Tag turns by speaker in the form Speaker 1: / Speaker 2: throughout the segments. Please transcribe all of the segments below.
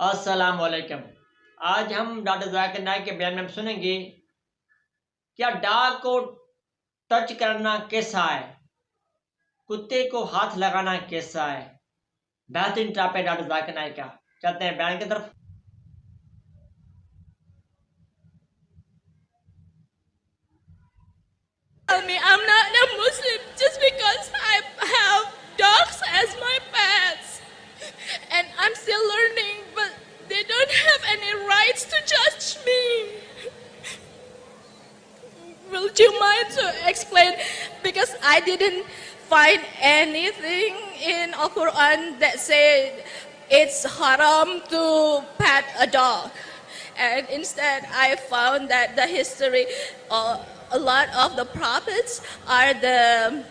Speaker 1: अस्सलाम वालेकुम। आज हम डॉक्टर जाकिर नाइक के बयान में सुनेंगे क्या डॉग को टच करना कैसा है, कुत्ते को हाथ लगाना कैसा है। बेहतरीन टॉप है डॉक्टर जाकिर नाइक का। चलते हैं बयान की तरफ।
Speaker 2: Tell me I'm not a Muslim just because I have dogs as my pets. And I'm still learning, but they don't have any rights to judge me. Will you mind to explain? Because I didn't find anything in Al-Quran that said it's haram to pet a dog. And instead I found that the history, a lot of the prophets are the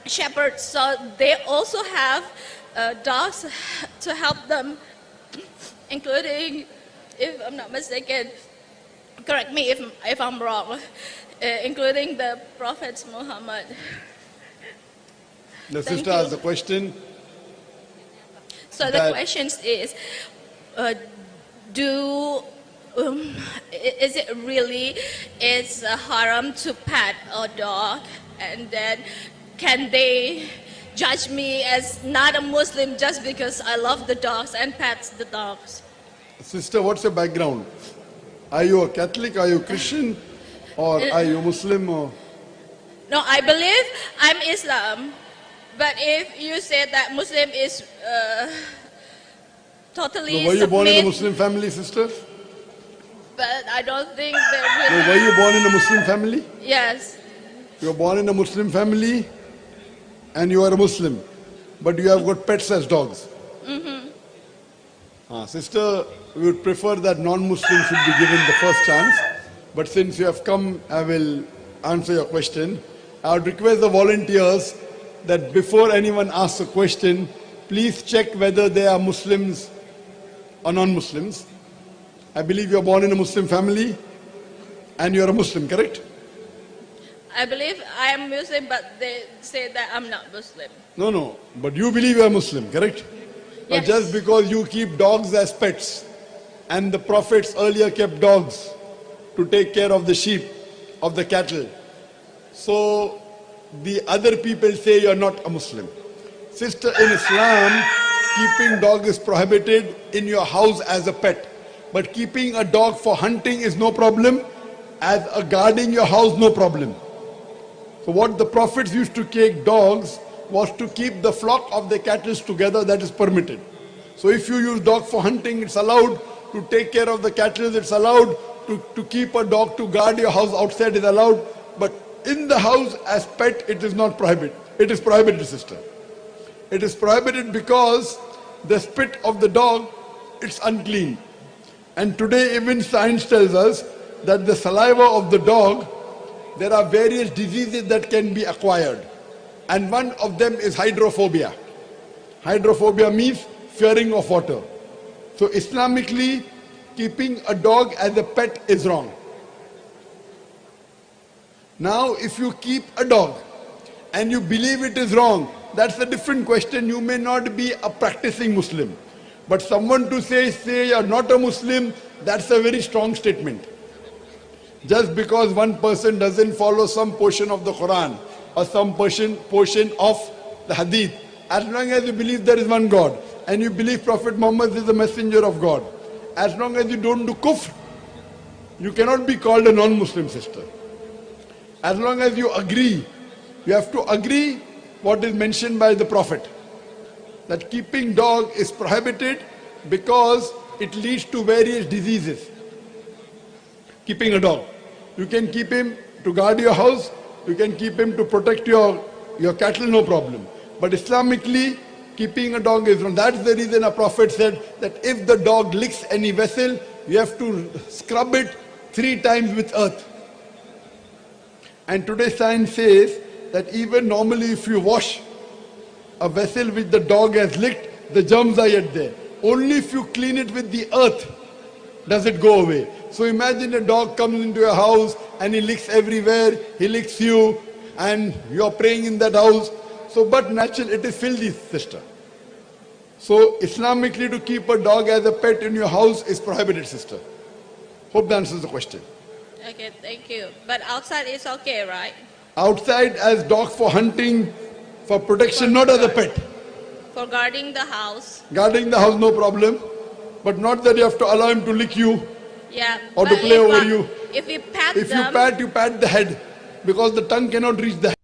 Speaker 2: shepherds, so they also have dogs to help them, including, if I'm not mistaken, correct me if I'm wrong, including the prophets Muhammad.
Speaker 3: The
Speaker 2: Thank
Speaker 3: sister
Speaker 2: you.
Speaker 3: has a question.
Speaker 2: So the question is, is it really it's haram to pet a dog, and then can they judge me as not a Muslim just because I love the dogs and pets the dogs?
Speaker 3: Sister, what's your background? Are you a Catholic? Are you Christian? Or are you Muslim? Or?
Speaker 2: No, I believe I'm Islam, but if you say that Muslim is totally
Speaker 3: So were you born in a
Speaker 2: submit,
Speaker 3: Muslim family, sister?
Speaker 2: but I don't think
Speaker 3: No,
Speaker 2: they're
Speaker 3: were
Speaker 2: really.
Speaker 3: you born in a Muslim family?
Speaker 2: Yes.
Speaker 3: You were born in a Muslim family and you are a Muslim. But you have got pets as dogs. Sister, we would prefer that non-Muslims should be given the first chance. But since you have come, I will answer your question. I would request the volunteers that before anyone asks a question, please check whether they are Muslims or non-Muslims. I believe you are born in a Muslim family and you are a Muslim, correct?
Speaker 2: I believe I am Muslim, but they say that I'm not Muslim.
Speaker 3: No. But you believe you are Muslim, correct? But
Speaker 2: Yes.
Speaker 3: just because you keep dogs as pets, and the prophets earlier kept dogs to take care of the sheep, of the cattle, so the other people say you are not a Muslim. Sister, in Islam, keeping dog is prohibited in your house as a pet. But keeping a dog for hunting is no problem. As a guarding your house, no problem. So what the prophets used to take dogs was to keep the flock of the cattle together, that is permitted. So if you use dog for hunting, it's allowed. To take care of the cattle, it's allowed. To keep a dog to guard your house outside is allowed. But in the house as pet, it is not prohibited. It is prohibited, sister. It is prohibited because the spit of the dog, it's unclean. And today even science tells us that the saliva of the dog, there are various diseases that can be acquired. And one of them is hydrophobia. Hydrophobia means fearing of water. So Islamically, keeping a dog as a pet is wrong. Now, if you keep a dog and you believe it is wrong, that's a different question. You may not be a practicing Muslim. But someone to say you're not a Muslim, that's a very strong statement. Just because one person doesn't follow some portion of the Quran or some portion of the Hadith, as long as you believe there is one God and you believe Prophet Muhammad is the messenger of God, as long as you don't do kufr, you cannot be called a non-Muslim, sister. As long as you agree, you have to agree what is mentioned by the Prophet, that keeping dog is prohibited because it leads to various diseases. Keeping a dog, you can keep him to guard your house, you can keep him to protect your cattle, no problem. But Islamically, keeping a dog is wrong. That's the reason a prophet said that if the dog licks any vessel, you have to scrub it 3 times with earth. And today science says that even normally if you wash a vessel which the dog has licked, the germs are yet there. Only if you clean it with the earth does it go away. So imagine a dog comes into your house and he licks everywhere, he licks you, and you are praying in that house. So but natural, it is filthy, sister. So Islamically, to keep a dog as a pet in your house is prohibited, sister. Hope that answers the question.
Speaker 2: Okay, thank you. But outside is okay, right?
Speaker 3: Outside as dog for hunting, for protection,
Speaker 2: For
Speaker 3: not as a
Speaker 2: guard-
Speaker 3: pet.
Speaker 2: For guarding the house.
Speaker 3: Guarding the house, no problem. But not that you have to allow him to lick you
Speaker 2: Yeah.
Speaker 3: or to
Speaker 2: but
Speaker 3: play
Speaker 2: if,
Speaker 3: over you.
Speaker 2: If we pat
Speaker 3: If
Speaker 2: them.
Speaker 3: you pat the head, because the tongue cannot reach the head.